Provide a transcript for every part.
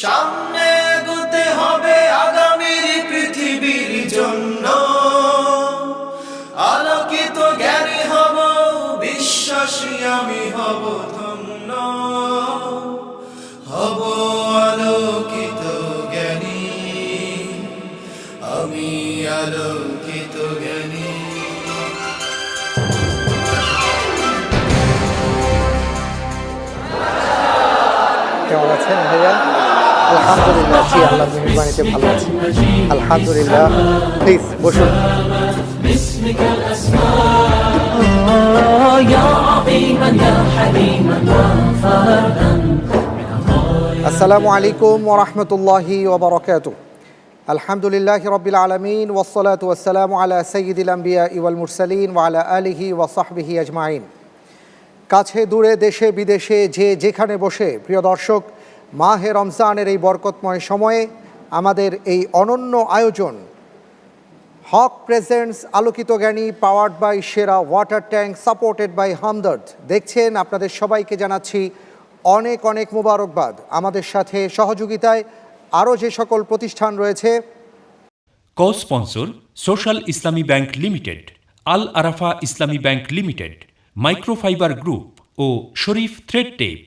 সামনে এগোতে হবে আগামীর পৃথিবীর জন্য, আলোকিত জ্ঞানী হব, বিশ্বাসী আমি হব ধন্য, হব আলোকিত জ্ঞানী, আমি আলোকিত জ্ঞানী। কেমন আছেন ভাইয়া? আলহামদুলিল্লাহ, জি আল্লাহর মেহেরবানিতে ভালো আছি আলহামদুলিল্লাহ। প্লিজ বসুন। আসসালামু আলাইকুম ওয়া রাহমাতুল্লাহি ওয়া বারাকাতুহু। আলহামদুলিল্লাহি রাব্বিল আলামিন ওয়াসসালাতু ওয়াসসালামু আলা সাইয়্যিদিল আমবিয়া ওয়াল মুরসালিন ওয়া আলা আলিহি ওয়া সাহবিহি আজমাইন। কাছে দূরে দেশে বিদেশে যে যেখানে বসে প্রিয় দর্শক, মাহে রমজানের এই বরকতময় সময়ে আমাদের এই অনন্য আয়োজন হক presents Alokito Gyani, powered by Sera water tank, supported by Hamdard দেখছেন। আপনাদের সবাইকে জানাচ্ছি অনেক অনেক মোবারকবাদ। আমাদের সাথে সহযোগিতায় আরও যে সকল প্রতিষ্ঠান রয়েছে, co sponsor social Islami bank limited, Al Arafah Islami bank limited, microfibre group ও শরীফ থ্রেড টেপ।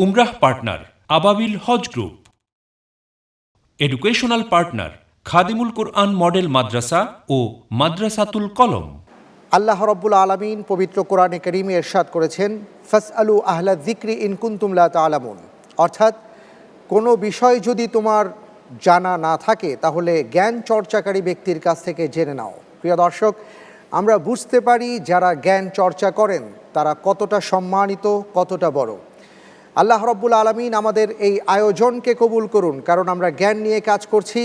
উমরাহ partner Ababil Hajj group. Educational partner Khadimul Quran model Madrasa ও মাদ্রাসাতুল কলম। আল্লাহ রব্বুল আলামিন পবিত্র কোরআনে কারীমে ইরশাদ করেছেন, ফাসআলু আহলা যিকরি ইন কুনতুম লা তা'লামুন, অর্থাৎ কোনো বিষয় যদি তোমার জানা না থাকে তাহলে জ্ঞান চর্চাকারী ব্যক্তির কাছ থেকে জেনে নাও। প্রিয় দর্শক, আমরা বুঝতে পারি যারা জ্ঞান চর্চা করেন তারা কতটা সম্মানিত, কতটা বড়। আল্লাহ রব্বুল আলামিন আমাদের এই আয়োজনকে কবুল করুন, কারণ আমরা জ্ঞান নিয়ে কাজ করছি,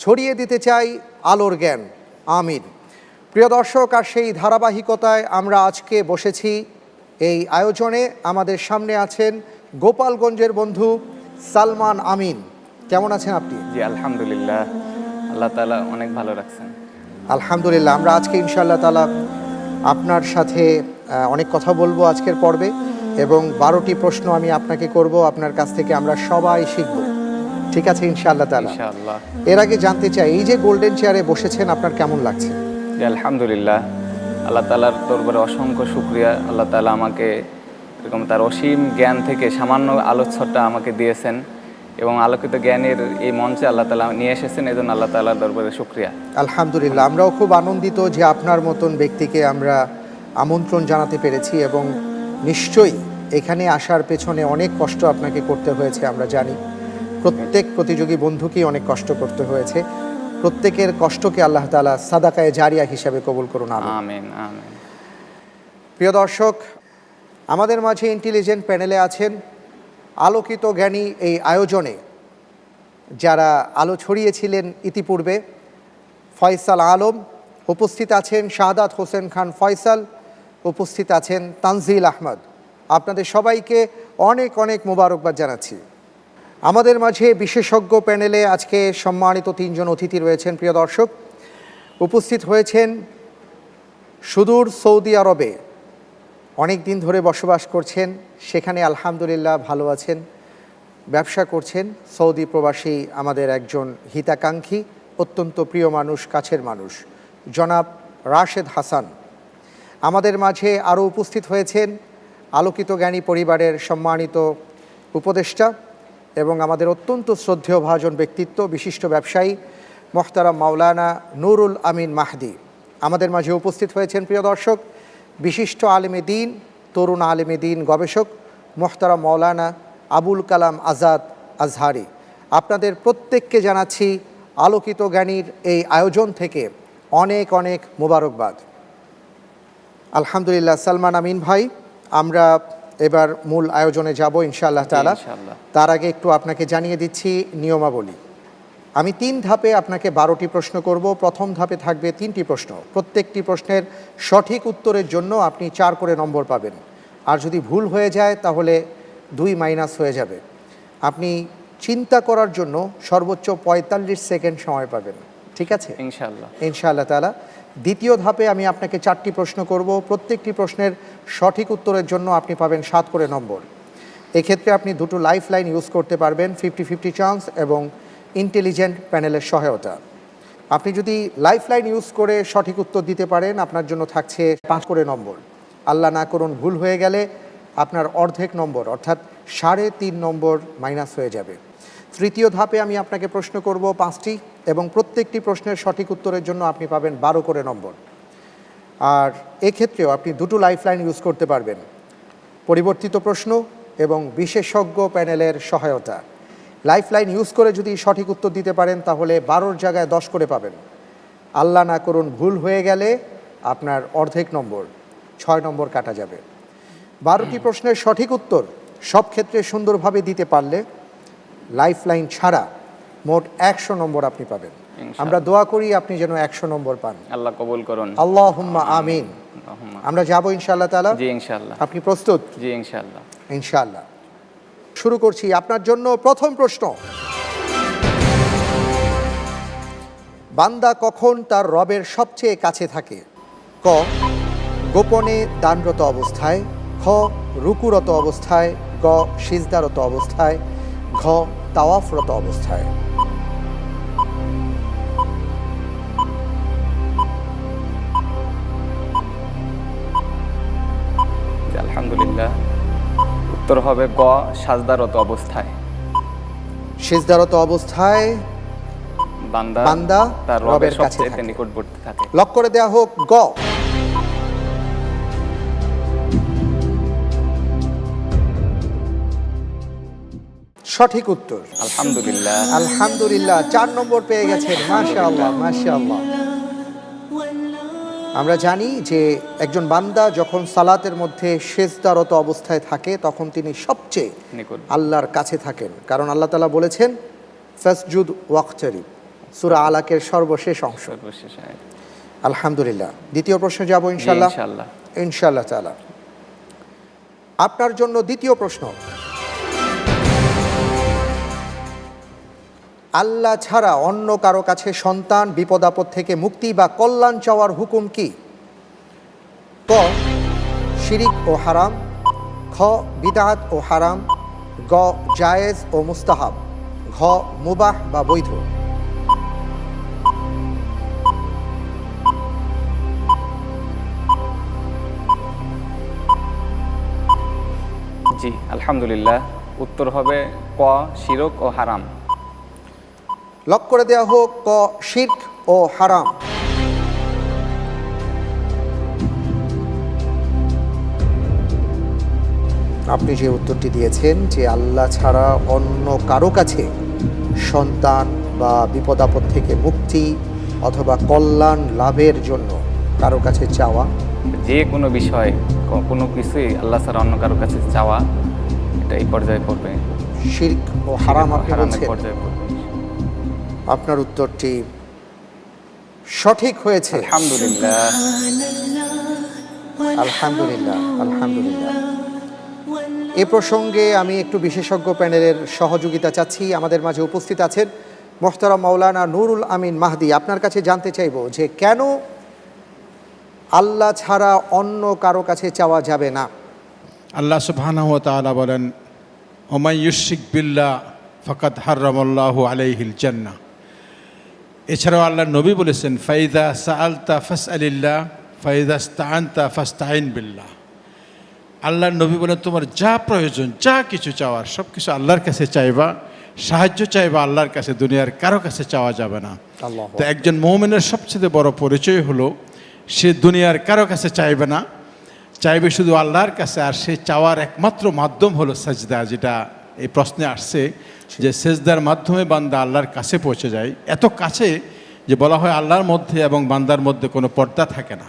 ছড়িয়ে দিতে চাই আলোর জ্ঞান। আমিন। প্রিয় দর্শক, আর সেই ধারাবাহিকতায় আমরা আজকে বসেছি এই আয়োজনে। আমাদের সামনে আছেন গোপালগঞ্জের বন্ধু সালমান আমিন। কেমন আছেন আপনি? জি আলহামদুলিল্লাহ, আল্লাহ তাআলা অনেক ভালো রাখছেন। আলহামদুলিল্লাহ। আমরা আজকে ইনশাআল্লাহ তাআলা আপনার সাথে অনেক কথা বলবো আজকের পর্বে, এবং 12টি প্রশ্ন আমি আপনাকে করব, আপনার কাছ থেকে আমরা সবাই শিখব। ঠিক আছে ইনশাআল্লাহ তাআলা? ইনশাআল্লাহ। এর আগে জানতে চাই, এই যে গোল্ডেন চেয়ারে বসেছেন আপনার কেমন লাগছে? জি আলহামদুলিল্লাহ, আল্লাহ তাআলার দরবারে অসংখ্য শুকরিয়া। আল্লাহ তাআলা আমাকে এরকম তার অসীম জ্ঞান থেকে সামান্য আলোচ্যটা আমাকে দিয়েছেন, এবং আলোকিত জ্ঞানের এই মঞ্চে আল্লাহ তাআলা নিয়ে এসেছেন, এজন্য আল্লাহ তাআলার দরবারে শুকরিয়া। আলহামদুলিল্লাহ, আমরাও খুব আনন্দিত যে আপনার মতন ব্যক্তিকে আমরা আমন্ত্রণ জানাতে পেরেছি, এবং নিশ্চয়ই এখানে আসার পেছনে অনেক কষ্ট আপনাকে করতে হয়েছে আমরা জানি। প্রত্যেক প্রতিযোগী বন্ধুকেই অনেক কষ্ট করতে হয়েছে। প্রত্যেকের কষ্টকে আল্লাহ তাআলা সাদাকায়ে জারিয়া হিসাবে কবুল করুন। আমিন আমিন। প্রিয় দর্শক, আমাদের মাঝে ইন্টেলিজেন্ট প্যানেলে আছেন আলোকিত জ্ঞানী এই আয়োজনে যারা আলো ছড়িয়েছিলেন ইতিপূর্বে। ফয়সাল আলম উপস্থিত আছেন, শাহাদাত হোসেন খান ফয়সাল উপস্থিত আছেন, তানজিল আহমদ। আপনাদের সবাইকে অনেক অনেক মোবারকবাদ জানাচ্ছি। আমাদের মাঝে বিশেষজ্ঞ প্যানেলে আজকে সম্মানিত 3 জন অতিথি রয়েছেন। প্রিয় দর্শক, উপস্থিত হয়েছেন সুদূর সৌদি আরবে অনেক দিন ধরে বসবাস করছেন, সেখানে আলহামদুলিল্লাহ ভালো আছেন, ব্যবসা করছেন। সৌদি প্রবাসী আমাদের একজন হিতাকাঙ্ক্ষী, অত্যন্ত প্রিয় মানুষ, কাছের মানুষ, জনাব রাশেদ হাসান। আমাদের মাঝে আরও উপস্থিত হয়েছেন আলোকিত জ্ঞানী পরিবারের সম্মানিত উপদেষ্টা এবং আমাদের অত্যন্ত শ্রদ্ধেয় ভাজন ব্যক্তিত্ব, বিশিষ্ট ব্যবসায়ী মোহতারাম মাওলানা নুরুল আমিন মাহদি। আমাদের মাঝে উপস্থিত হয়েছেন প্রিয় দর্শক বিশিষ্ট আলেমে দ্বীন, তরুণ আলেমে দ্বীন, গবেষক মোহতারাম মাওলানা আবুল কালাম আজাদ আজহারি। আপনাদের প্রত্যেককে জানাচ্ছি আলোকিত জ্ঞানীর এই আয়োজন থেকে অনেক অনেক মোবারকবাদ। আলহামদুলিল্লাহ। সালমান আমিন ভাই, আমরা এবার মূল আয়োজনে যাব ইনশাআল্লাহ তাআলা। তার আগে একটু আপনাকে জানিয়ে দিচ্ছি নিয়মাবলী। আমি 3 ধাপে আপনাকে 12টি প্রশ্ন করব। প্রথম ধাপে থাকবে 3টি প্রশ্ন। প্রত্যেকটি প্রশ্নের সঠিক উত্তরের জন্য আপনি 4 করে নম্বর পাবেন, আর যদি ভুল হয়ে যায় তাহলে 2 মাইনাস হয়ে যাবে। আপনি চিন্তা করার জন্য সর্বোচ্চ 45 সেকেন্ড সময় পাবেন। ঠিক আছে ইনশাআল্লাহ? ইনশাআল্লাহ তাআলা। দ্বিতীয় ধাপে আমি আপনাকে 4টি প্রশ্ন করব। প্রত্যেকটি প্রশ্নের সঠিক উত্তরের জন্য আপনি পাবেন 7 করে নম্বর। এক্ষেত্রে আপনি দুটো লাইফ লাইন ইউজ করতে পারবেন, 50-50 চান্স এবং ইন্টেলিজেন্ট প্যানেলের সহায়তা। আপনি যদি লাইফ লাইন ইউজ করে সঠিক উত্তর দিতে পারেন, আপনার জন্য থাকছে 5 করে নম্বর। আল্লাহ না করুন ভুল হয়ে গেলে আপনার অর্ধেক নম্বর অর্থাৎ 3.5 নম্বর মাইনাস হয়ে যাবে। তৃতীয় ধাপে আমি আপনাকে প্রশ্ন করব 5টি এবং প্রত্যেকটি প্রশ্নের সঠিক উত্তরের জন্য আপনি পাবেন 12 করে নম্বর। আর এক্ষেত্রেও আপনি দুটো লাইফ লাইন ইউজ করতে পারবেন, পরিবর্তিত প্রশ্ন এবং বিশেষজ্ঞ প্যানেলের সহায়তা। লাইফ লাইন ইউজ করে যদি সঠিক উত্তর দিতে পারেন তাহলে 12-র জায়গায় 10 করে পাবেন। আল্লাহ না করুন ভুল হয়ে গেলে আপনার অর্ধেক নম্বর 6 নম্বর কাটা যাবে। 12টি প্রশ্নের সঠিক উত্তর সব ক্ষেত্রে সুন্দরভাবে দিতে পারলে লাইফ লাইন ছাড়া মোট 100 নম্বর আপনি পাবেন। আমরা দোয়া করি আপনি যেন 100 নম্বর পান। আল্লাহ কবুল করুন। আল্লাহুম্মা আমিন। আমরা যাব ইনশাআল্লাহ তাআলা। জি ইনশাআল্লাহ। আপনি প্রস্তুত? জি ইনশাআল্লাহ। ইনশাআল্লাহ। শুরু করছি আপনার জন্য প্রথম প্রশ্ন। বান্দা কখন তার রবের সবচেয়ে কাছে থাকে? ক, গোপনে দানরত অবস্থায়, খ, রুকুরত অবস্থায়, গ, সিজদারত অবস্থায়, ঘ, তাওয়াফরত অবস্থায়। আলহামদুলিল্লাহ, উত্তর হবে গ, সাজদারত অবস্থায়। সিজদারত অবস্থায় বান্দা তার রবের রবের কাছে সবচেয়ে থাকে। নিকটবর্তী থাকে। লক করে দেয়া হোক গ। সঠিক উত্তর। আলহামদুলিল্লাহ। আলহামদুলিল্লাহ, 4 নম্বর পেয়ে গেছেন। মাশাআল্লাহ মাশাআল্লাহ। আমরা জানি যে একজন বান্দা যখন সালাতের মধ্যে সিজদারত অবস্থায় থাকে তখন তিনি সবচেয়ে নিকট। আল্লাহর কাছে থাকেন, কারণ আল্লাহ তাআলা বলেছেন ফাসজুদ ওয়াকতারিব, সূরা আলাকের সর্বশেষ অংশ। সর্বশেষ আয়াত। আলহামদুলিল্লাহ। দ্বিতীয় প্রশ্নে যাব জি ইনশাআল্লাহ। ইনশাআল্লাহ। ইনশাআল্লাহ তাআলা। আপনার জন্য দ্বিতীয় প্রশ্ন। আল্লাহ ছাড়া অন্য কারো কাছে সন্তান, বিপদ আপদ থেকে মুক্তি বা কল্যাণ চাওয়ার হুকুম কি? ক, শিরিক ও হারাম, খ, বিদআত ও হারাম, গ, জায়েজ ও মুস্তাহাব, ঘ, মুবাহ বা বৈধ। জি আলহামদুলিল্লাহ, উত্তর হবে ক, শিরক ও হারাম। লক করে দেয়া হোক ক, শিরক ও হারাম। আপনি যে উত্তরটি দিয়েছেন যে আল্লাহ ছাড়া অন্য কারো কাছে সন্তান বা বিপদ আপদ থেকে মুক্তি অথবা কল্যাণ লাভের জন্য কারো কাছে চাওয়া, যে কোনো বিষয় কোনো কিছুই আল্লাহ ছাড়া অন্য কারো কাছে চাওয়া, এটা এই পর্যায়ে পড়বে। শিরক ও হারাম আপনি হারামের বলছেন। পর্যায়ে পড়বে। আপনার উত্তরটি সঠিক হয়েছে। আলহামদুলিল্লাহ। আলহামদুলিল্লাহ আলহামদুলিল্লাহ। এ প্রসঙ্গে আমি একটু বিশেষজ্ঞ প্যানেলের সহযোগিতা চাচ্ছি। আমাদের মাঝে উপস্থিত আছেন মোহতারাম মাওলানা নুরুল আমিন মাহদি। আপনার কাছে জানতে চাইব যে কেন আল্লাহ ছাড়া অন্য কারো কাছে চাওয়া যাবে না? আল্লাহ সুবহানাহু ওয়া তাআলা বলেন, ওমাই ইউশরিক বিল্লাহ ফাকাদ হারামাল্লাহু আলাইহিল জান্নাহ। এছাড়াও আল্লাহ নবী বলেছেন, ফাইদা সাআলতা ফাসআলিল্লাহ ফাইদা ইসতাআনতা ফাস্তাইন বিল্লাহ। আল্লাহর নবী বলেন, তোমার যা প্রয়োজন, যা কিছু চাওয়ার সব কিছু আল্লাহর কাছে চাইবা, সাহায্য চাইবা আল্লাহর কাছে, দুনিয়ার কারো কাছে চাওয়া যাবে না। তো একজন মুমিনের সবচেয়ে বড় পরিচয় হলো সে দুনিয়ার কারো কাছে চাইবে না, চাইবে শুধু আল্লাহর কাছে। আর সে চাওয়ার একমাত্র মাধ্যম হলো সাজদা, যেটা এই প্রশ্নে আসছে যে সেজদার মাধ্যমে বান্দা আল্লাহর কাছে পৌঁছে যায়, এত কাছে যে বলা হয় আল্লাহর মধ্যে এবং বান্দার মধ্যে কোনো পর্দা থাকে না।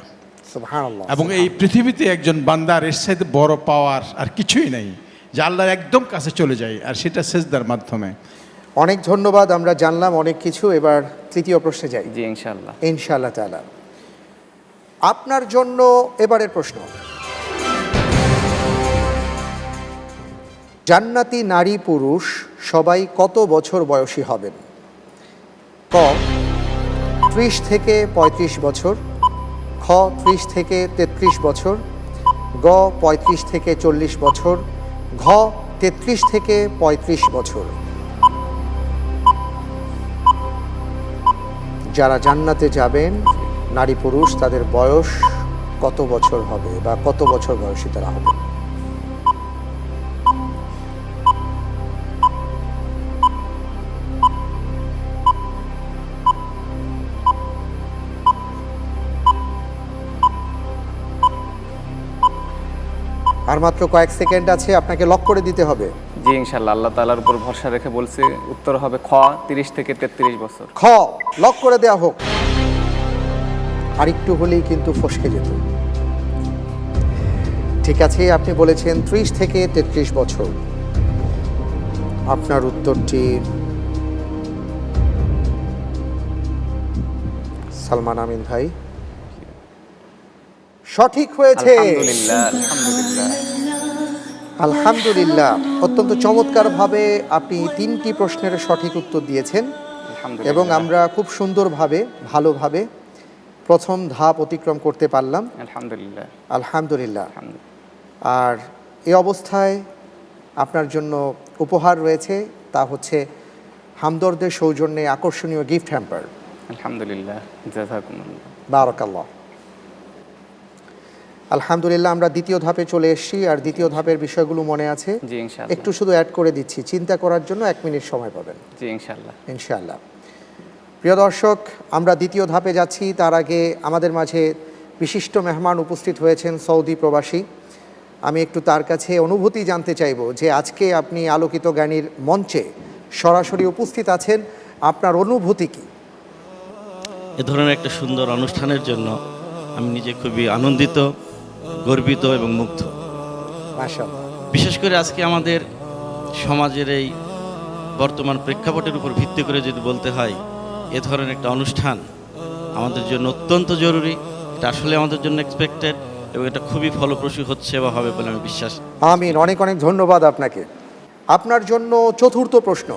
সুবহানাল্লাহ। এবং এই পৃথিবীতে একজন বান্দার এর সাথে বড় পাওয়ার আর কিছুই নেই, যে আল্লাহর একদম কাছে চলে যায়, আর সেটা সেজদার মাধ্যমে। অনেক ধন্যবাদ, আমরা জানলাম অনেক কিছু। এবার তৃতীয় প্রশ্নে যাই জি ইনশাআল্লাহ। ইনশাআল্লাহ তাআলা। আপনার জন্য এবারের প্রশ্ন। জান্নাতি নারী পুরুষ সবাই কত বছর বয়সী হবেন? ক, 30 থেকে 35 বছর, খ, 30 থেকে 33 বছর, গ, 35 থেকে 40 বছর, ঘ, 33 থেকে 35 বছর। যারা জান্নাতে যাবেন নারী পুরুষ, তাদের বয়স কত বছর হবে বা কত বছর বয়সী তারা হবে? আর মাত্র কয়েক সেকেন্ড আছে, আপনাকে লক করে দিতে হবে। জি ইনশাল্লাহ, আল্লাহ তাআলার উপর ভরসা রেখে বলছি, উত্তর হবে খ, 30 থেকে 33 বছর। খ লক করে দেওয়া হোক। আরেকটু হলেই কিন্তু ফসকে যেত। ঠিক আছে, আপনি বলেছেন 30 থেকে 33 বছর। আপনার উত্তরটি সালমান আমিন ভাই সঠিক হয়েছে। আলহামদুলিল্লাহ, আলহামদুলিল্লাহ। আলহামদুলিল্লাহ, অত্যন্ত চমৎকারভাবে আপনি 3টি প্রশ্নের সঠিক উত্তর দিয়েছেন আলহামদুলিল্লাহ। এবং আমরা খুব সুন্দরভাবে ভালোভাবে প্রথম ধাপ অতিক্রম করতে পারলাম। আলহামদুলিল্লাহ, আলহামদুলিল্লাহ। আলহামদুলিল্লাহ। আর এই অবস্থায় আপনার জন্য উপহার রয়েছে, তা হচ্ছে হামদর্দের সৌজন্যে আকর্ষণীয় গিফট হ্যাম্পার। আলহামদুলিল্লাহ, জাযাকুমুল্লাহ। বারাকাল্লাহ। আলহামদুলিল্লাহ, আমরা দ্বিতীয় ধাপে চলে এসেছি। আর দ্বিতীয় ধাপের বিষয়গুলো মনে আছে? জি ইনশাআল্লাহ। একটু শুধু অ্যাড করে দিচ্ছি, চিন্তা করার জন্য 1 মিনিট সময় পাবেন জি ইনশাআল্লাহ। ইনশাআল্লাহ। প্রিয় দর্শক, আমরা দ্বিতীয় ধাপে যাচ্ছি। তার আগে আমাদের মাঝে বিশিষ্ট মেহমান উপস্থিত হয়েছেন, সৌদি প্রবাসী। আমি একটু তার কাছে অনুভূতি জানতে চাইব যে আজকে আপনি আলোকিত জ্ঞানীর মঞ্চে সরাসরি উপস্থিত আছেন, আপনার অনুভূতি কি? এ ধরনের একটা সুন্দর অনুষ্ঠানের জন্য আমি নিজে খুবই আনন্দিত, গর্বিত এবং মুগ্ধ। মাশাআল্লাহ। বিশেষ করে আজকে আমাদের সমাজের এই বর্তমান প্রেক্ষাপটের উপর ভিত্তি করে যদি বলতে হয়, এ ধরনের একটা অনুষ্ঠান আমাদের জন্য অত্যন্ত জরুরি। এটা আসলে আমাদের জন্য এক্সপেক্টেড এবং এটা খুবই ফলপ্রসূ হচ্ছে বা হবে বলে আমি বিশ্বাস। আমিন। অনেক অনেক ধন্যবাদ আপনাকে। আপনার জন্য চতুর্থ প্রশ্ন।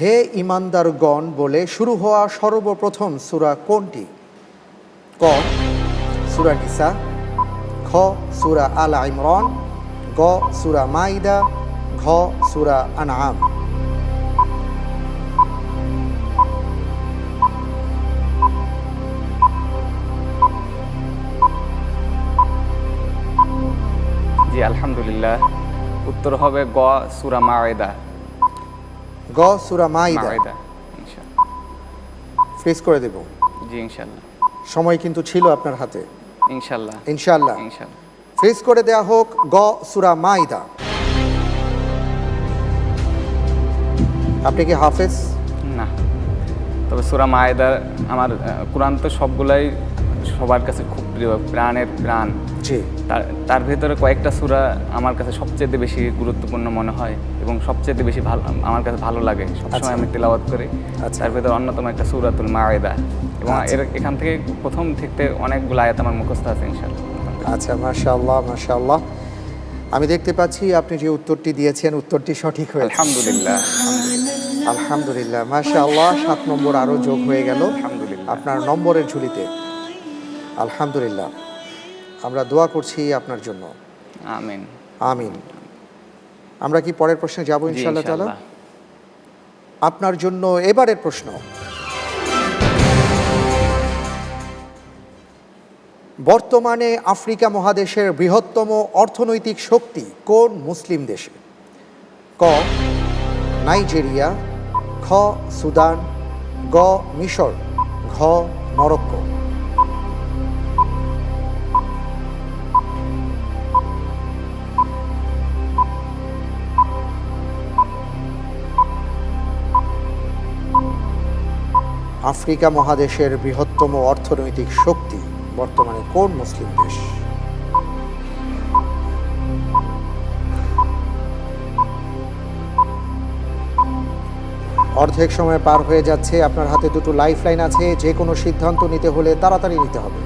হে ইমানদারগণ বলে শুরু হওয়া সর্বপ্রথম সূরা কোনটি? ক সূরা নিসা, খ সূরা আল ইমরান, গ সূরা মাইদা, ঘ সূরা আনআম। জি আলহামদুলিল্লাহ, উত্তর হবে গ সূরা মাইদা। গ সূরা মাইদা। মাইদা ইনশাআল্লাহ। ফ্রিজ করে দেব। জি ইনশাআল্লাহ। সময় কিন্তু ছিল আপনার হাতে। ইনশাআল্লাহ, ইনশাআল্লাহ। ইনশাআল্লাহ। ফ্রিজ করে দেয়া হোক। গ সূরা মাইদা। আপনি কি হাফেজ? না, তবে সূরা মাইদা আমার কোরআন তো সবগুলাই সবার কাছে খুব প্রিয়, প্রাণের প্রাণ। জি। তার ভেতরে কয়েকটা সূরা আমার কাছে সবচেয়ে বেশি গুরুত্বপূর্ণ মনে হয় এবং সবচেয়ে বেশি ভালো আমার কাছে ভালো লাগে, সবসময় আমি তেলাওয়াত করি। তার ভেতরে অন্যতম একটা সূরাতুল মাইদা এবং এখান থেকে প্রথম থেকে অনেকগুলো আয়াত আমার মুখস্থ আছে ইনশাআল্লাহ। আচ্ছা, মাশাআল্লাহ মাশাআল্লাহ। আমি দেখতে পাচ্ছি আপনি যে উত্তরটি দিয়েছেন উত্তরটি সঠিক হয়েছে। আলহামদুলিল্লাহ, আলহামদুলিল্লাহ, মাশাআল্লাহ। 7 নম্বর আরও যোগ হয়ে গেল আলহামদুলিল্লাহ। আপনার নম্বরের ঝুলিতে। আলহামদুলিল্লাহ। আমরা দোয়া করছি আপনার জন্য। আমিন আমিন। আমরা কি পরের প্রশ্নে যাব জি, ইনশাআল্লাহ তাআলা? ইনশাআল্লাহ। আপনার জন্য এবারের প্রশ্ন। বর্তমানে আফ্রিকা মহাদেশের বৃহত্তম অর্থনৈতিক শক্তি কোন মুসলিম দেশে? ক নাইজেরিয়া, খ সুদান, গ মিশর, ঘ মরক্কো। আফ্রিকা মহাদেশের বৃহত্তম অর্থনৈতিক শক্তি বর্তমানে কোন মুসলিম দেশ? অর্ধেক সময় পার হয়ে যাচ্ছে। আপনার হাতে দুটো লাইফ লাইন আছে, যে কোনো সিদ্ধান্ত নিতে হলে তাড়াতাড়ি নিতে হবে।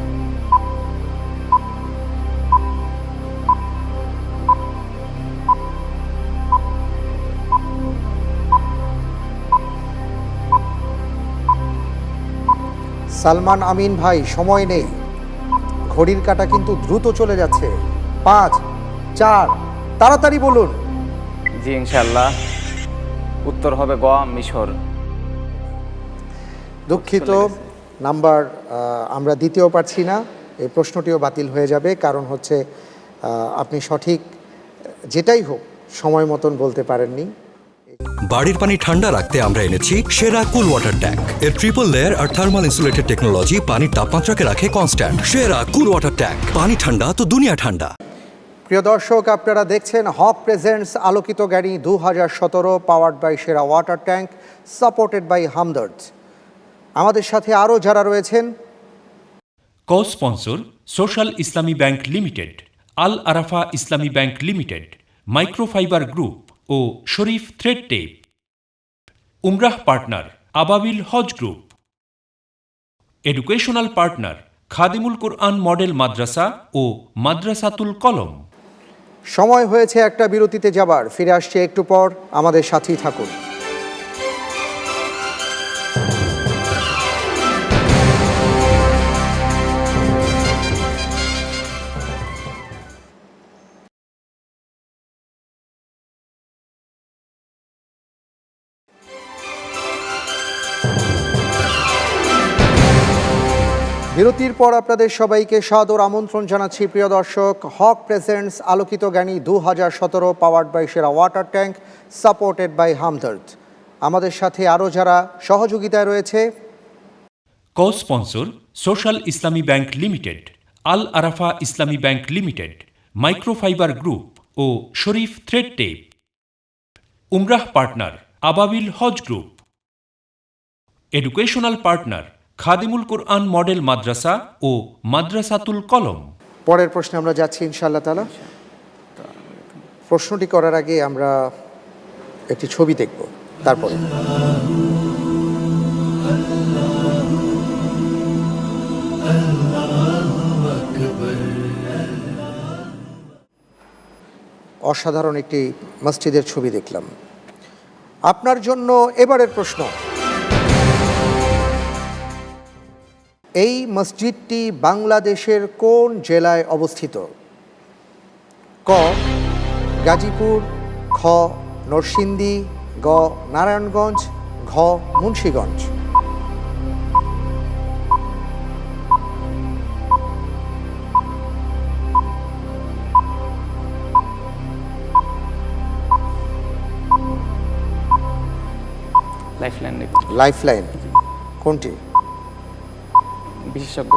সালমান আমিন ভাই, সময় নেই, ঘড়ির কাঁটা কিন্তু দ্রুত চলে যাচ্ছে। 5, 4, তাড়াতাড়ি বলুন। জি ইনশাআল্লাহ, উত্তর হবে গ, মিশর। দুঃখিত, নাম্বার আমরা দিতেও পারছি না, এই প্রশ্নটিও বাতিল হয়ে যাবে, কারণ হচ্ছে আপনি সঠিক যেটাই হোক সময় মতন বলতে পারেননি। বাড়ির পানি ঠান্ডা রাখতে আমরা এনেছি সেরা কুল ওয়াটার ট্যাঙ্ক। এর ট্রিপল লেয়ার আর থার্মাল ইনসুলেটেড টেকনোলজি পানির তাপমাত্রাকে রাখে কনস্ট্যান্ট। সেরা কুল ওয়াটার ট্যাঙ্ক, পানি ঠান্ডা তো দুনিয়া ঠান্ডা। প্রিয় দর্শক, আপনারা দেখছেন হক presents Alokito Gyani 2017, powered by Sera water tank, supported by Hamdard. আমাদের সাথে আরও যারা রয়েছেন, co sponsor social Islami bank limited, Al Arafah Islami bank limited, microfibre group ও শরীফ থ্রেড টেপ। উমরাহ partner Ababil Hajj group. Educational partner Khadimul Quran model Madrasa ও মাদ্রাসাতুল কলম। সময় হয়েছে একটা বিরতিতে যাবার, ফিরে আসছে একটু পর, আমাদের সাথেই থাকুন। বিরতির পর আপনাদের সবাইকে সাদর আমন্ত্রণ জানাচ্ছি। প্রিয় দর্শক, হক presents Alokito Gyani 2017, powered by Sera water tank, supported by Hamdard. আমাদের সাথে আরও যারা সহযোগিতায় রয়েছে, co sponsor social Islami bank limited, Al Arafah Islami bank limited, microfibre group ও শরীফ থ্রেড টেপ। উমরাহ partner Ababil Hajj group. Educational partner Khadimul Quran model Madrasa ও মাদ্রাসাতুল কলম। পরের প্রশ্নে আমরা যাচ্ছি ইনশাআল্লাহ তাআলা। প্রশ্নটি করার আগে আমরা একটি ছবি দেখব, তারপরে অসাধারণ একটি মসজিদের ছবি দেখলাম। আপনার জন্য এবারের প্রশ্ন, এই মসজিদটি বাংলাদেশের কোন জেলায় অবস্থিত? ক গাজীপুর, খ নরসিংদী, গ নারায়ণগঞ্জ, ঘ মুন্সিগঞ্জ। লাইফলাইন লাইফলাইন কোনটি? বিশেষজ্ঞ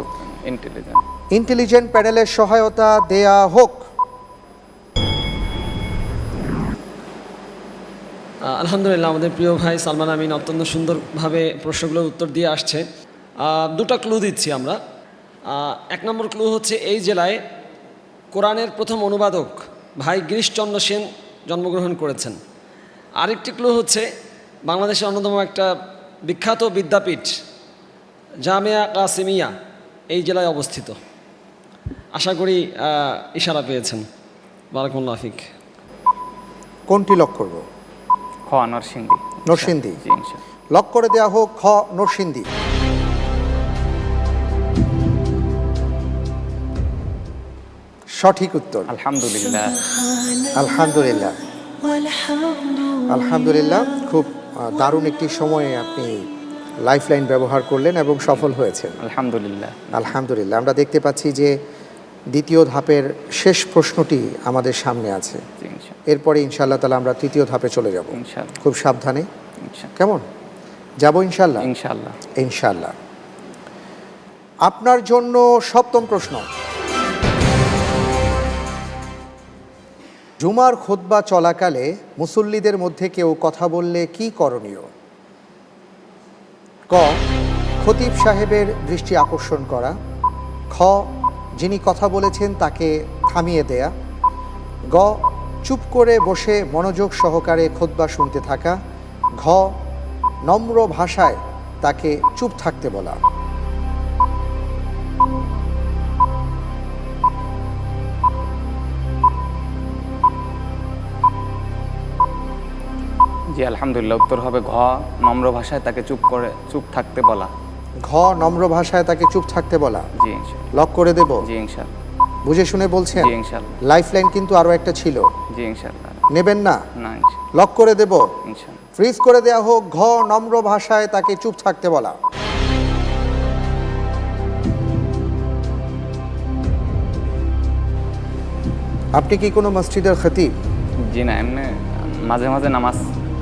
ইন্টেলিজেন্ট। ইন্টেলিজেন্ট প্যানেলের সহায়তা দেয়া হোক। আলহামদুলিল্লাহ, আমাদের প্রিয় ভাই সালমান আমিন অত্যন্ত সুন্দরভাবে প্রশ্নগুলোর উত্তর দিয়ে আসছে। দুটো ক্লু দিচ্ছি আমরা। 1 নম্বর ক্লু হচ্ছে, এই জেলায় কোরআনের প্রথম অনুবাদক ভাই গিরিশচন্দ্র সেন জন্মগ্রহণ করেছেন। আরেকটি ক্লু হচ্ছে, বাংলাদেশের অন্যতম একটা বিখ্যাত বিদ্যাপীঠ জামিয়া কাসিমিয়া এই জেলায় অবস্থিত। আশা করি ইশারা পেয়েছেন। বারাকাল্লাহু ফিক। কোনটি লক করব? খ নরসিংদী। নরসিংদী জি ইনশাআল্লাহ। লক করে দেয়া হোক, খ নরসিংদী। সঠিক উত্তর। আলহামদুলিল্লাহ। আলহামদুলিল্লাহ, আলহামদুলিল্লাহ। খুব দারুণ একটি সময়ে আপনি লাইফলাইন ব্যবহার করলেন এবং সফল হয়েছেন। আলহামদুলিল্লাহ। আলহামদুলিল্লাহ। আমরা দেখতে পাচ্ছি যে দ্বিতীয় ধাপের শেষ প্রশ্নটি আমাদের সামনে আছে। জি ইনশাআল্লাহ। এরপরে ইনশাআল্লাহ তাআলা আমরা তৃতীয় ধাপে চলে যাব। ইনশাআল্লাহ। খুব সাবধানে, ইনশাআল্লাহ। কেমন যাব? ইনশাআল্লাহ। ইনশাআল্লাহ। ইনশাআল্লাহ। আপনার জন্য সপ্তম প্রশ্ন, জুমার খুতবা চলাকালে মুসল্লিদের মধ্যে কেউ কথা বললে কি করণীয়? ক খতিব সাহেবের দৃষ্টি আকর্ষণ করা, খ যিনি কথা বলেছেন তাকে থামিয়ে দেয়া, গ চুপ করে বসে মনোযোগ সহকারে খুতবা শুনতে থাকা, ঘ নম্র ভাষায় তাকে চুপ থাকতে বলা। জি আলহামদুলিল্লাহ, উত্তর হবে ঘ নম্র ভাষায় তাকে চুপ থাকতে বলা। ঘ নম্র ভাষায় তাকে চুপ থাকতে বলা। জি ইনশাআল্লাহ। লক করে দেব? জি ইনশাআল্লাহ। বুঝে শুনে বলছেন? জি ইনশাল্লাহ। লাইফ লাইন কিন্তু আরও একটা ছিল, জি ইনশাল্লাহ। নেবেন না? না ইনশাল্লাহ। লক করে দেব? ইনশাল্লাহ। ফ্রিজ করে দেয়া হোক। ঘ, নম্র ভাষায় তাকে চুপ থাকতে বলা। আপনি কি কোনো মসজিদের খতিব? জি না, এমনি মাঝে মাঝে নামাজ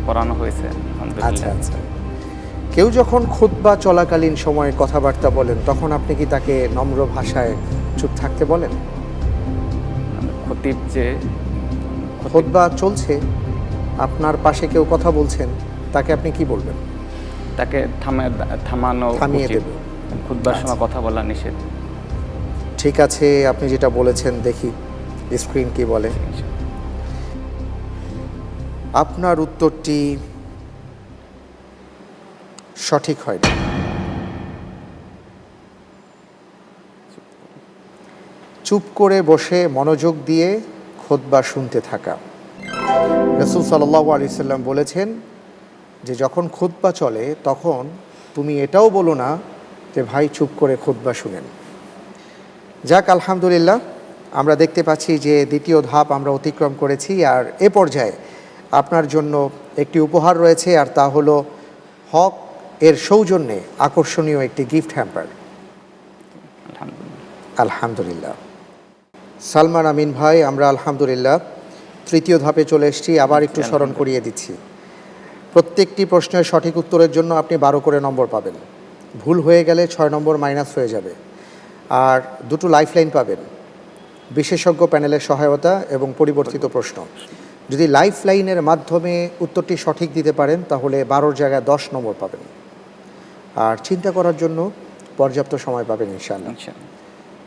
পড়ানো হয়েছে আলহামদুলিল্লাহ। আচ্ছা আচ্ছা। কেউ যখন খুতবা চলাকালীন সময়ে কথাবার্তা বলেন তখন আপনি কি তাকে নম্র ভাষায় চুপ থাকতে বলেন? খতিব যে খুতবা চলছে, আপনার পাশে কেউ কথা বলছেন, তাকে আপনি কি বলবেন? তাকে থামানো থামিয়ে উচিত। দেব। খুতবার আচ্ছা। সময় কথা বলা নিষেধ। ঠিক আছে, আপনি যেটা বলেছেন দেখি স্ক্রিন কি বলে। আপনার উত্তরটি সঠিক হয়নি। চুপ করে বসে মনোযোগ দিয়ে খুতবা শুনতে থাকা। রাসূল সাল্লাল্লাহু আলাইহি সাল্লাম বলেছেন যে যখন খুতবা চলে তখন তুমি এটাও বলো না যে ভাই চুপ করে খুতবা শুনেন। যাক, আলহামদুলিল্লাহ, আমরা দেখতে পাচ্ছি যে দ্বিতীয় ধাপ আমরা অতিক্রম করেছি। আর এ পর্যায়ে আপনার জন্য একটি উপহার রয়েছে, আর তা হলো হক এর সৌজন্যে আকর্ষণীয় একটি গিফট হ্যাম্পার। আলহামদুলিল্লাহ। আলহামদুলিল্লাহ। সালমান আমিন ভাই, আমরা আলহামদুলিল্লাহ তৃতীয় ধাপে চলে এসেছি। আবার একটু স্মরণ করিয়ে দিচ্ছি, প্রত্যেকটি প্রশ্নের সঠিক উত্তরের জন্য আপনি 12 করে নম্বর পাবেন। ভুল হয়ে গেলে 6 নম্বর মাইনাস হয়ে যাবে। আর দুটো লাইফলাইন পাবেন, বিশেষজ্ঞ প্যানেলের সহায়তা এবং পরিবর্তিত প্রশ্ন। যদি লাইফলাইনের মাধ্যমে উত্তরটি সঠিক দিতে পারেন তাহলে 12 জায়গায় 10 নম্বর পাবেন। আর চিন্তা করার জন্য পর্যাপ্ত সময় পাবেন ইনশাআল্লাহ। ইনশাল্লাহ।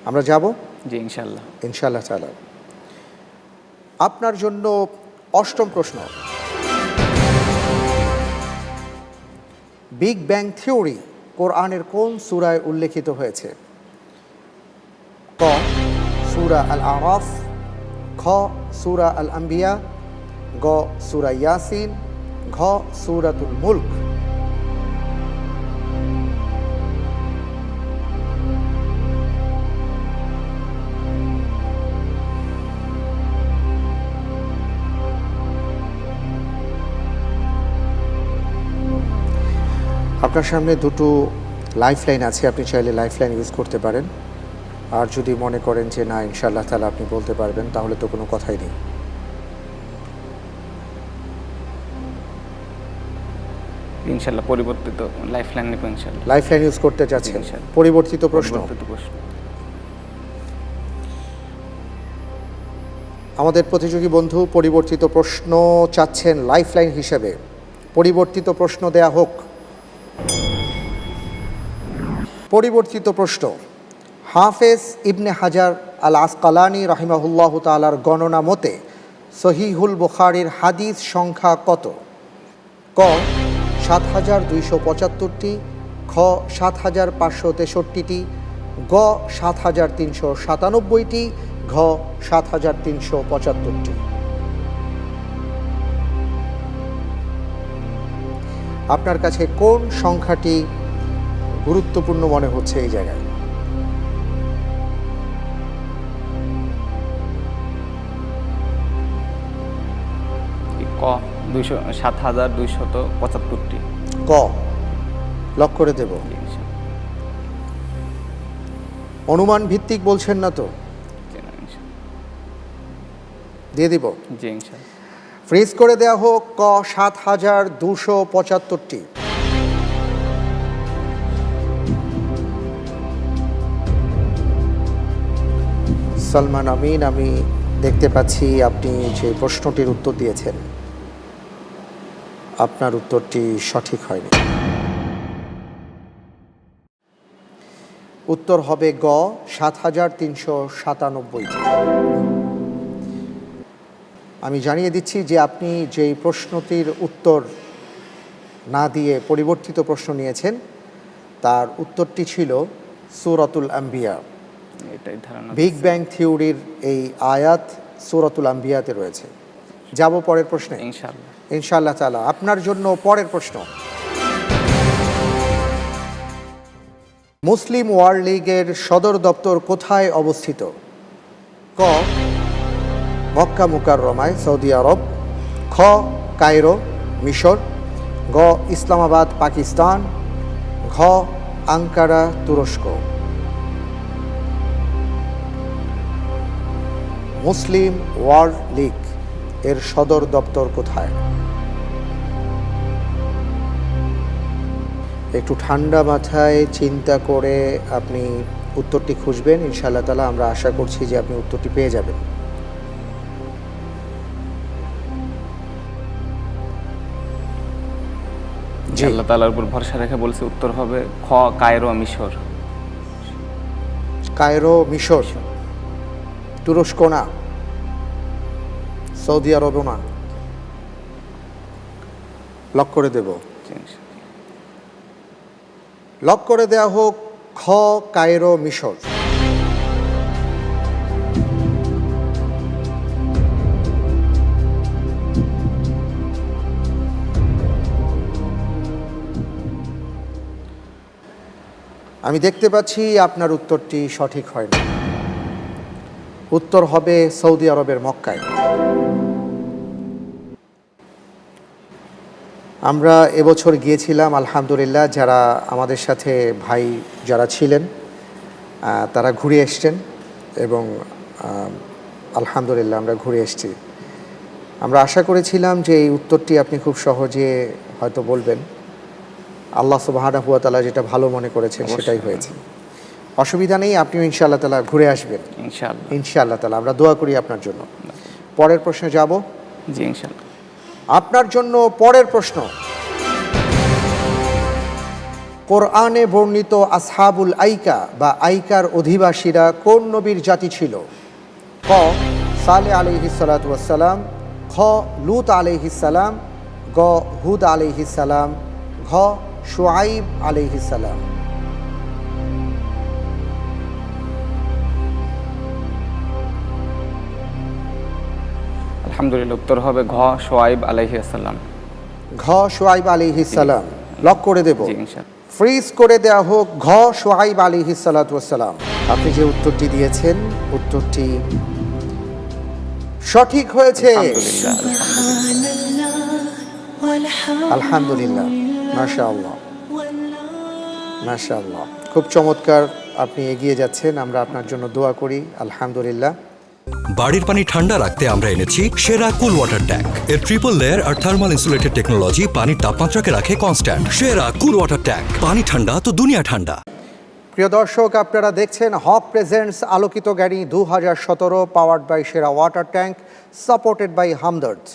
আমরা যাব জি ইনশাল্লাহ। ইনশাআল্লাহ তাআলা। আপনার জন্য অষ্টম প্রশ্ন। বিগ ব্যাং থিওরি কোরআনের কোন সূরায় উল্লেখিত হয়েছে? ক সূরা আল আরাফ, খ সূরা আল আম্বিয়া, গ সূরা ইয়াসিন, ঘ সূরাতুল মুলক। আপনার সামনে দুটো লাইফলাইন আছে, আপনি চাইলে লাইফলাইন ইউজ করতে পারেন। আর যদি মনে করেন যে না ইনশাআল্লাহ তাআলা আপনি বলতে পারবেন তাহলে তো কোনো কথাই নেই। ইনশাল্লাহ পরিবর্তিত লাইফলাইন নেব ইনশাল্লাহ। লাইফলাইন ইউজ করতে চাচ্ছেন? ইনশাআল্লাহ। পরিবর্তিত প্রশ্ন। পরিবর্তিত প্রশ্ন। আমাদের প্রতিযোগী বন্ধু পরিবর্তিত প্রশ্ন চাচ্ছেন লাইফলাইন হিসেবে। পরিবর্তিত প্রশ্ন দেয়া হোক। পরিবর্তিত প্রশ্ন। হাফেজ ইবনে হাজার আল আসকালানি রাহিমাহুল্লাহ তাআলার গণনা মতে সহিহুল বুখারীর হাদিস সংখ্যা কত? ক ৭,২৭৫টি, খ ৭,৫৬৩টি, গ ৭,৩৯৭টি, ঘ ৭,৩৭৫টি। আপনার কাছে কোন সংখ্যাটি গুরুত্বপূর্ণ মনে হচ্ছে এই জায়গায়? ক ৭,২৭৫টি। ক লক করে দেব। অনুমান ভিত্তিক বলছেন না তো? দিয়ে দিব। জি ইনশাল্লাহ। ফ্রিজ করে দেয়া হোক। ক ৭,২৭৫টি। সালমান আমিন, আমি দেখতে পাচ্ছি আপনি যে প্রশ্নটির উত্তর দিয়েছেন আপনার উত্তরটি সঠিক হয়নি। উত্তর হবে গ ৭,৩৯৭টি। আমি জানিয়ে দিচ্ছি যে আপনি যেই প্রশ্নটির উত্তর না দিয়ে পরিবর্তিত প্রশ্ন নিয়েছেন তার উত্তরটি ছিল সূরাতুল আম্বিয়া। এটাই ধারণা। বিগ ব্যাং থিওরির এই আয়াত সূরাতুল আম্বিয়াতে রয়েছে। যাব পরের প্রশ্নে ইনশাল্লাহ। ইনশাআল্লাহ তাআলা। আপনার জন্য পরের প্রশ্ন। মুসলিম ওয়ার্ল্ড লীগের সদর দপ্তর কোথায় অবস্থিত? ক ক মক্কা মুকাররমায় সৌদি আরব, খ কায়রো মিশর, গ ইসলামাবাদ পাকিস্তান, ঘ আঙ্কারা তুরস্ক। মুসলিম ওয়ার্ল্ড লীগ এর সদর দপ্তর কোথায়? একটু ঠান্ডা মাথায় চিন্তা করে আপনি উত্তরটি খুঁজবেন। ইনশাআল্লাহ তাআলা আমরা আশা করছি যে আপনি উত্তরটি পেয়ে যাবেন। জি, আল্লাহ তাআলার উপর ভরসা রেখে বলছে উত্তর হবে খ কায়রো মিশর। কায়রো মিশর, তুরস্ক না, সৌদি আরবও না। লক করে দেব। লক করে দেওয়া হোক খ কায়রো মিশর। আমি দেখতে পাচ্ছি আপনার উত্তরটি সঠিক হয়নি। উত্তর হবে সৌদি আরবের মক্কায়। আমরা এবছর গিয়েছিলাম আলহামদুলিল্লাহ, যারা আমাদের সাথে ভাই যারা ছিলেন তারা ঘুরে এসছেন এবং আলহামদুলিল্লাহ আমরা ঘুরে এসেছি। আমরা আশা করেছিলাম যে এই উত্তরটি আপনি খুব সহজে হয়তো বলবেন। আল্লাহ সুবহানাহু ওয়া তাআলা যেটা ভালো মনে করেছেন সেটাই হয়েছে। অসুবিধা নেই, আপনিও ইনশাআল্লাহ তাআলা ঘুরে আসবেন। ইনশাআল্লাহ ইনশাআল্লাহ তাআলা আমরা দোয়া করি আপনার জন্য। পরের প্রশ্নে যাব। জি ইনশাআল্লাহ। আপনার জন্য পরের প্রশ্ন, কোরআনে বর্ণিত আসহাবুল আইকা বা আইকার অধিবাসীরা কোন নবীর জাতি ছিল? ক সালেহ আলাইহিস সালাতু ওয়াস সালাম, খ লূত আলাইহিস সালাম, গ হুদ আলাইহিস সালাম, ঘ শুআইব আলাইহিস সালাম। আলহামদুলিল্লাহ উত্তর হবে ঘ শুআইব আলাইহিস সালাম। ঘ শুআইব আলাইহিস সালাম। লক করে দেব। জি ইনশাআল্লাহ। ফ্রিজ করে দেওয়া হোক ঘ শুআইব আলাইহিস সালাতু ওয়াস সালাম। আপনি যে উত্তরটি দিয়েছেন উত্তরটি সঠিক হয়েছে। আলহামদুলিল্লাহ, মাশাআল্লাহ মাশাআল্লাহ, খুব চমৎকার, আপনি এগিয়ে যাচ্ছেন। আমরা আপনার জন্য দোয়া করি। আলহামদুলিল্লাহ। বাড়ির পানি ঠান্ডা রাখতে আমরা এনেছি সেরা কুল ওয়াটার ট্যাঙ্ক। এর ট্রিপল লেয়ার আর থার্মাল ইনসুলেটেড টেকনোলজি পানির তাপমাত্রাকে রাখে কনস্ট্যান্ট। সেরা কুল ওয়াটার ট্যাঙ্ক, পানি ঠান্ডা তো দুনিয়া ঠান্ডা। প্রিয় দর্শক, আপনারা দেখছেন হক প্রেজেন্টস আলোকিত গাড়ি 2017 powered by Sera water tank, supported by Hamdard.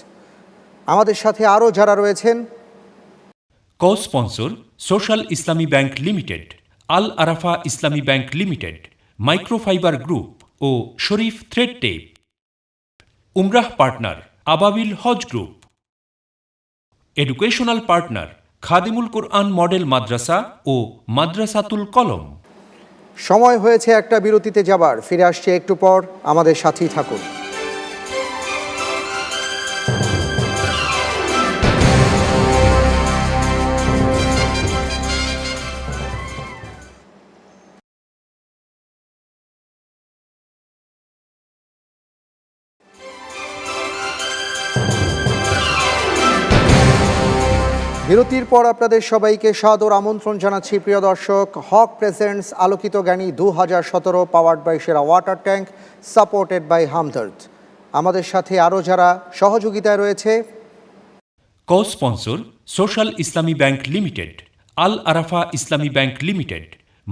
আমাদের সাথে আরও যারা রয়েছেন, co sponsor social Islami bank limited, Al Arafah Islami bank limited, microfibre group ও শরীফ থ্রেড টেপ। উমরাহ partner Ababil Hajj group. Educational partner Khadimul Quran model Madrasa ও মাদ্রাসাতুল কলম। সময় হয়েছে একটা বিরতিতে যাবার। ফিরে আসছে একটু পর, আমাদের সাথেই থাকুন। বিরতির পর আপনাদের সবাইকে সাদর আমন্ত্রণ জানাচ্ছি। প্রিয় দর্শক, হক presents Alokito Gyani 2017 powered by Sera water tank, supported by Hamdard. আমাদের সাথে আরও যারা সহযোগিতায় রয়েছে, co sponsor social Islami bank limited, Al Arafah Islami bank limited,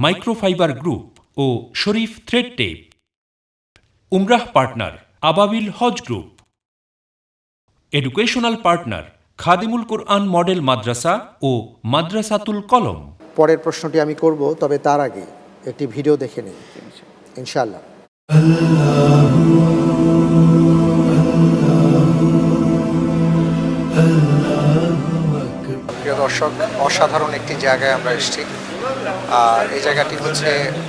microfibre group ও শরীফ থ্রেড টেপ। উমরাহ partner Ababil Hajj group. Educational partner Khadimul Quran model Madrasa ও মাদ্রাসাতুল কলম। পরের প্রশ্নটি আমি করব, তবে তার আগে একটি ভিডিও দেখে নিই ইনশাআল্লাহ। প্রিয় দর্শক, অসাধারণ একটি জায়গায় আমরা এসেছি। আর এই জায়গাটি হচ্ছে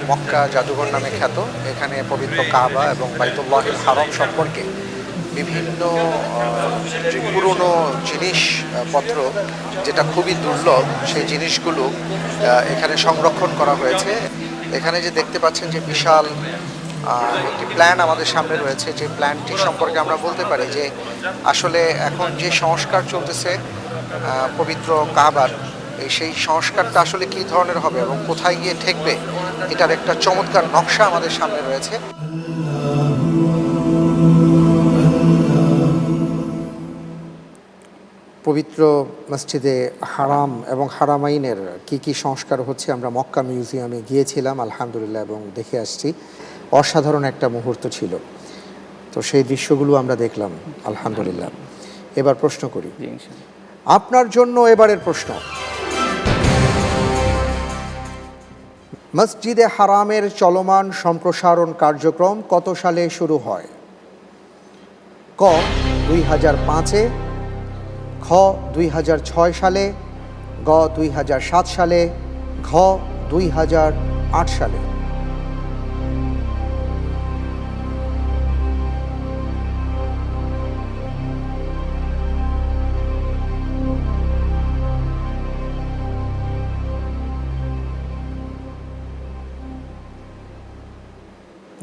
মক্কা জাদুঘর নামে খ্যাত। এখানে পবিত্র কাবা এবং বাইতুল্লাহিল হারাম সম্পর্কে বিভিন্ন পুরনো জিনিসপত্র, যেটা খুবই দুর্লভ, সেই জিনিসগুলো এখানে সংরক্ষণ করা হয়েছে। এখানে যে দেখতে পাচ্ছেন যে বিশাল একটি প্ল্যান আমাদের সামনে রয়েছে, যে প্ল্যানটি সম্পর্কে আমরা বলতে পারি যে আসলে এখন যে সংস্কার চলতেছে পবিত্র কাবার, সেই সংস্কারটা আসলে কী ধরনের হবে এবং কোথায় গিয়ে ঠেকবে, এটার একটা চমৎকার নকশা আমাদের সামনে রয়েছে। পবিত্র মসজিদে হারাম এবং হারামাইনের কি কি সংস্কার হচ্ছে আমরা মক্কা মিউজিয়ামে গিয়েছিলাম আলহামদুলিল্লাহ, এবং দেখে আসছি। অসাধারণ একটা মুহূর্ত ছিল, তো সেই দৃশ্যগুলো আমরা দেখলাম আলহামদুলিল্লাহ। এবার প্রশ্ন করি জি ইনশাআল্লাহ। আপনার জন্য, এবারের প্রশ্ন, মসজিদে হারামের চলমান সম্প্রসারণ কার্যক্রম কত সালে শুরু হয়? ক 2005-এ, খ 2006 সালে, গ 2007 সালে, ঘ 2008 সালে।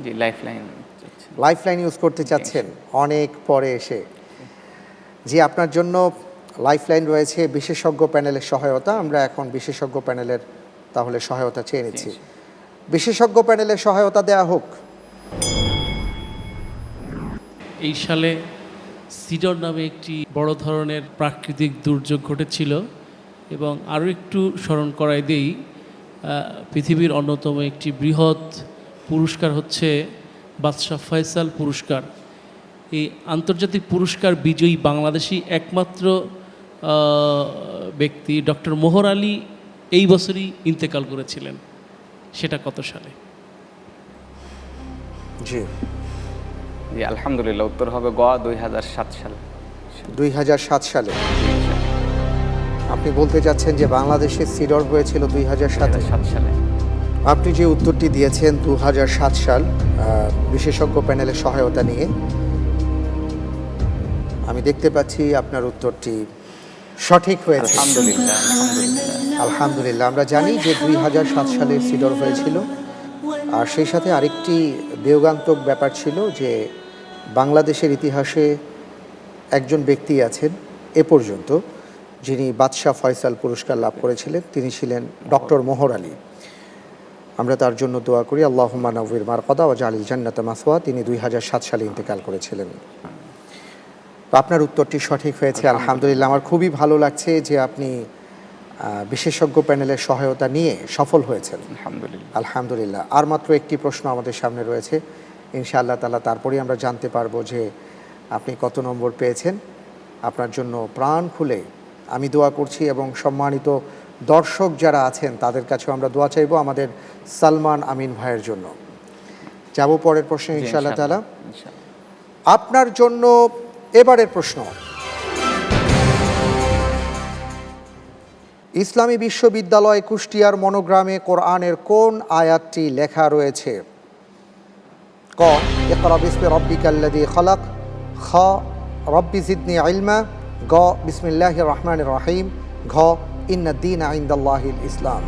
জি লাইফলাইন। লাইফলাইন ইউজ করতে চাচ্ছেন অনেক পরে এসে? জি, আপনার জন্য লাইফলাইন রয়েছে বিশেষজ্ঞ প্যানেলের সহায়তা। আমরা এখন বিশেষজ্ঞ প্যানেলের তাহলে সহায়তা চেয়ে নিচ্ছি। বিশেষজ্ঞ প্যানেলের সহায়তা দেয়া হোক। এই সালে সিডর নামে একটি বড় ধরনের প্রাকৃতিক দুর্যোগ ঘটেছিল, এবং আরও একটু স্মরণ করাই দেই, পৃথিবীর অন্যতম একটি বৃহৎ পুরস্কার হচ্ছে বাদশাহ ফয়সাল পুরস্কার। এই আন্তর্জাতিক পুরস্কার বিজয়ী বাংলাদেশি একমাত্র ব্যক্তি ডক্টর মোহর আলী এই বছরই ইন্তেকাল করেছিলেন। সেটা কত সালে? জি জি আলহামদুলিল্লাহ, উত্তর হবে গ 2007 সালে। 2007 সালে। আপনি বলতে চাচ্ছেন যে বাংলাদেশের সিডর হয়েছিল 2007 সালে। আপনি যে উত্তরটি দিয়েছেন 2007 সাল, বিশেষজ্ঞ প্যানেলের সহায়তা নিয়ে, আমি দেখতে পাচ্ছি আপনার উত্তরটি সঠিক হয়েছে। আলহামদুলিল্লাহ। আলহামদুলিল্লাহ। আমরা জানি যে 2007 সালে সিডর হয়েছিল, আর সেই সাথে আরেকটি বিয়োগান্তক ব্যাপার ছিল যে বাংলাদেশের ইতিহাসে একজন ব্যক্তি আছেন এ পর্যন্ত যিনি বাদশাহ ফয়সাল পুরস্কার লাভ করেছিলেন, তিনি ছিলেন ডক্টর মোহর আলী। আমরা তার জন্য দোয়া করি, আল্লাহুম্মা নাওয়ির মারকাদা ওয়া জালিল জান্নাতা মাসওয়া। তিনি 2007 সালে ইন্তেকাল করেছিলেন। তো আপনার উত্তরটি সঠিক হয়েছে আলহামদুলিল্লাহ। আমার খুবই ভালো লাগছে যে আপনি বিশেষজ্ঞ প্যানেলের সহায়তা নিয়ে সফল হয়েছেন আলহামদুলিল্লাহ। আলহামদুলিল্লাহ। আর মাত্র একটি প্রশ্ন আমাদের সামনে রয়েছে, ইনশাআল্লাহ তাআলা তারপরেই আমরা জানতে পারবো যে আপনি কত নম্বর পেয়েছেন। আপনার জন্য প্রাণ খুলে আমি দোয়া করছি, এবং সম্মানিত দর্শক যারা আছেন তাদের কাছেও আমরা দোয়া চাইবো আমাদের সালমান আমিন ভাইয়ের জন্য। যাব পরের প্রশ্নে ইনশাআল্লাহ তাআলা। আপনার জন্য এবারের প্রশ্ন, ইসলামী বিশ্ববিদ্যালয় কুষ্টিয়ার মনোগ্রামে কোরআনের কোন আয়াতটি লেখা রয়েছে? ক ইকরা বিসমি রাব্বিকাল্লাযী খালাক, খ রব্বি জিদনি ইলমা, গ বিসমিল্লাহির রহমানির রহিম, ঘ ইন্নাদ-দীনা ইনদাল্লাহিল ইসলাম।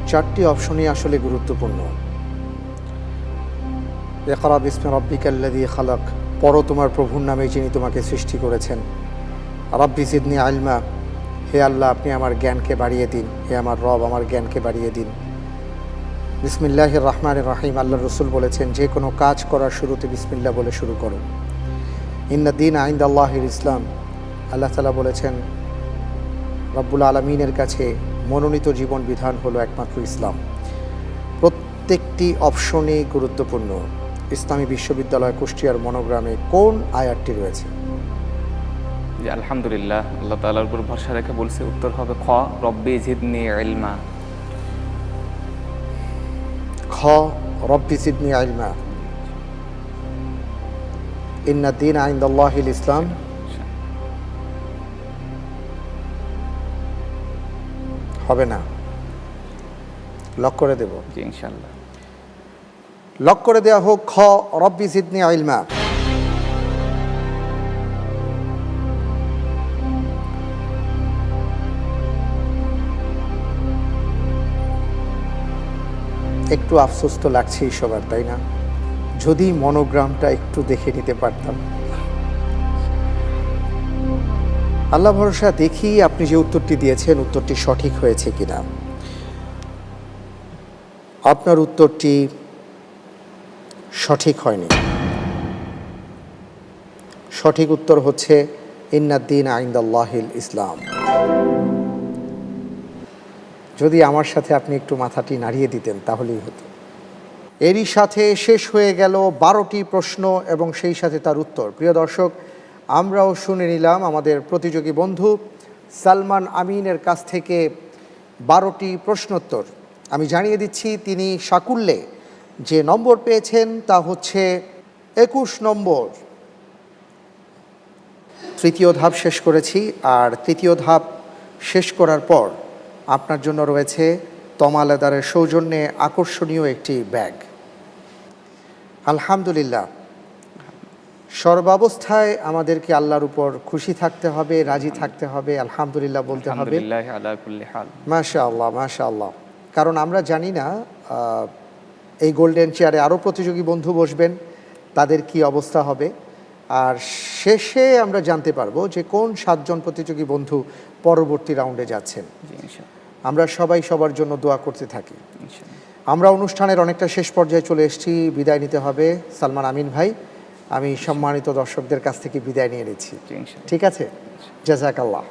চারটি অপশনই আসলে গুরুত্বপূর্ণ। ইকরা বিসমি রাব্বিকাল্লাযী খালাক, পড়ো তোমার প্রভুর নামে যিনি তোমাকে সৃষ্টি করেছেন। রব্বি জিদনি ইলমা, হে আল্লাহ আপনি আমার জ্ঞানকে বাড়িয়ে দিন, হে আমার রব আমার জ্ঞানকে বাড়িয়ে দিন। বিসমিল্লাহির রহমানির রহিম, আল্লাহর রাসূল বলেছেন যে কোনো কাজ করার শুরুতে বিসমিল্লাহ বলে শুরু করো। ইন্নাদ-দীনা ইনদাল্লাহিল ইসলাম, আল্লাহ তাআলা বলেছেন রব্বুল আলামিনের কাছে মনোনীত জীবন বিধান হলো একমাত্র ইসলাম। প্রত্যেকটি অপশনই গুরুত্বপূর্ণ। ইসলামী বিশ্ববিদ্যালয় কুষ্টিয়ার মনোগ্রামে কোন আয়াতটি রয়েছে? জি আলহামদুলিল্লাহ, আল্লাহ তাআলার উপর ভরসা রেখে বলছে উত্তর হবে খ রব্বি জিদনি ইলমা। খ রব্বি জিদনি ইলমা। ইন্নাদ-দীনা ইনদাল্লাহিল ইসলাম। হবে না, লক করে দেব। জি ইনশাআল্লাহ। লক করে দেওয়া হোক খ রব্বি জিদনি ইলমা। একটু আফসোস তো লাগছেই সবার, তাই না? যদি মনোগ্রামটা একটু দেখে নিতে পারতাম। আল্লাহ ভরসা, দেখি আপনি যে উত্তরটি দিয়েছেন উত্তরটি সঠিক হয়েছে কিনা। আপনার উত্তরটি সঠিক হয়নি। সঠিক উত্তর হচ্ছে ইন্নাদ্দিন ইনদাল্লাহিল ইসলাম। যদি আমার সাথে আপনি একটু মাথাটি নাড়িয়ে দিতেন তাহলেই হতো। এরই সাথে শেষ হয়ে গেল 12টি প্রশ্ন এবং সেই সাথে তার উত্তর। প্রিয় দর্শক, আমরাও শুনে নিলাম আমাদের প্রতিযোগী বন্ধু সালমান আমিনের কাছ থেকে 12টি প্রশ্নোত্তর। আমি জানিয়ে দিচ্ছি তিনি সাকুল্যে যে নম্বর পেয়েছেন তা হচ্ছে 21 নম্বর। তৃতীয় ধাপ শেষ করেছি, আর তৃতীয় ধাপ শেষ করার পর আপনার জন্য রয়েছে তমা লেদারের সৌজন্যে আকর্ষণীয় একটি ব্যাগ। আলহামদুলিল্লাহ, সর্বাবস্থায় আমাদেরকে আল্লাহর উপর খুশি থাকতে হবে, রাজি থাকতে হবে, আলহামদুলিল্লাহ বলতে হবে। আলহামদুলিল্লাহ আলা কুল্লি হাল। মাশাআল্লাহ, মাশাআল্লাহ। কারণ আমরা জানি না এই গোল্ডেন চেয়ারে আরও প্রতিযোগী বন্ধু বসবেন, তাদের কি অবস্থা হবে, আর শেষে আমরা জানতে পারবো যে কোন 7 জন প্রতিযোগী বন্ধু পরবর্তী রাউন্ডে যাচ্ছেন। আমরা সবাই সবার জন্য দোয়া করতে থাকি। আমরা অনুষ্ঠানের অনেকটা শেষ পর্যায়ে চলে এসেছি, বিদায় নিতে হবে। সালমান আমিন ভাই, আমি সম্মানিত দর্শকদের কাছ থেকে বিদায় নিয়ে নিচ্ছি, ঠিক আছে? জাযাকাল্লাহ।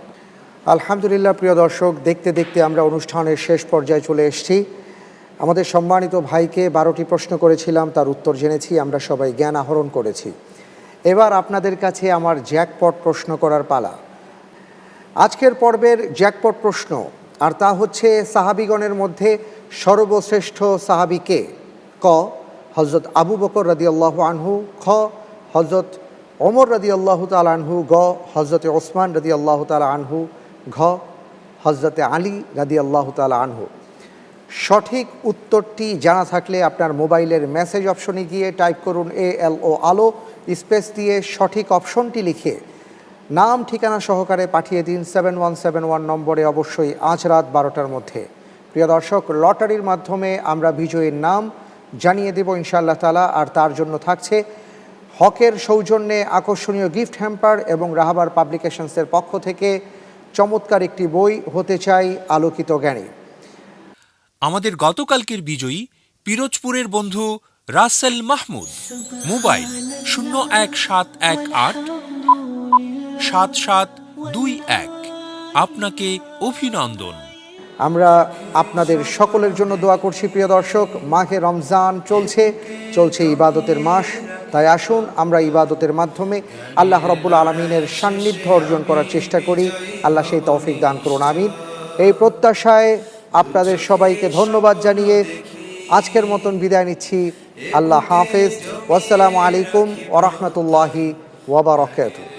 আলহামদুলিল্লাহ। প্রিয় দর্শক, দেখতে দেখতে আমরা অনুষ্ঠানের শেষ পর্যায়ে চলে এসেছি। আমাদের সম্মানিত ভাইকে 12টি প্রশ্ন করেছিলাম, তার উত্তর জেনেছি, আমরা সবাই জ্ঞান আহরণ করেছি। এবার আপনাদের কাছে আমার জ্যাকপট প্রশ্ন করার পালা। আজকের পর্বের জ্যাকপট প্রশ্ন, আর তা হচ্ছে সাহাবিগণের মধ্যে সর্বশ্রেষ্ঠ সাহাবী কে? ক হযরত আবু বকর রাদিয়াল্লাহু আনহু, খ হযরত ওমর রাদিয়াল্লাহু তাআলা আনহু, গ হযরত ওসমান রাদিয়াল্লাহু তাআলা আনহু, ঘ হযরত আলী রাদিয়াল্লাহু তাআলা আনহু। সঠিক উত্তরটি জানা থাকলে আপনার মোবাইলের মেসেজ অপশনে গিয়ে টাইপ করুন ALO আলো, স্পেস দিয়ে সঠিক অপশনটি লিখে নাম ঠিকানা সহকারে পাঠিয়ে দিন 7171 নম্বরে, অবশ্যই আজ রাত 12টার মধ্যে। প্রিয় দর্শক, লটারির মাধ্যমে আমরা বিজয়ীর নাম জানিয়ে দেব ইনশাআল্লাহ তাআলা, আর তার জন্য থাকছে হকের সৌজন্যে আকর্ষণীয় গিফট হ্যাম্পার এবং রাহাবার পাবলিকেশনসের পক্ষ থেকে চমৎকার একটি বই, হতে চাই আলোকিত জ্ঞানী। আমাদের গতকালকের বিজয়ী পিরোজপুরের বন্ধু রাসেল মাহমুদ। মোবাইল 017787721। আপনাকে অভিনন্দন। আমরা আপনাদের সকলের জন্য দোয়া করছি। প্রিয় দর্শক, মাহে রমজান চলছে ইবাদতের মাস, তাই আসুন আমরা ইবাদতের মাধ্যমে আল্লাহ রাব্বুল আলামিনের সান্নিধ্য অর্জন করার চেষ্টা করি। আল্লাহ সেই তৌফিক দান করুন, আমিন। এই প্রত্যাশায় আপনাদের সবাইকে ধন্যবাদ জানিয়ে আজকের মতন বিদায় নিচ্ছি। আল্লাহ হাফেজ। ওয়াসসালামু আলাইকুম ওয়া রাহমাতুল্লাহি ওয়া বারাকাতুহু।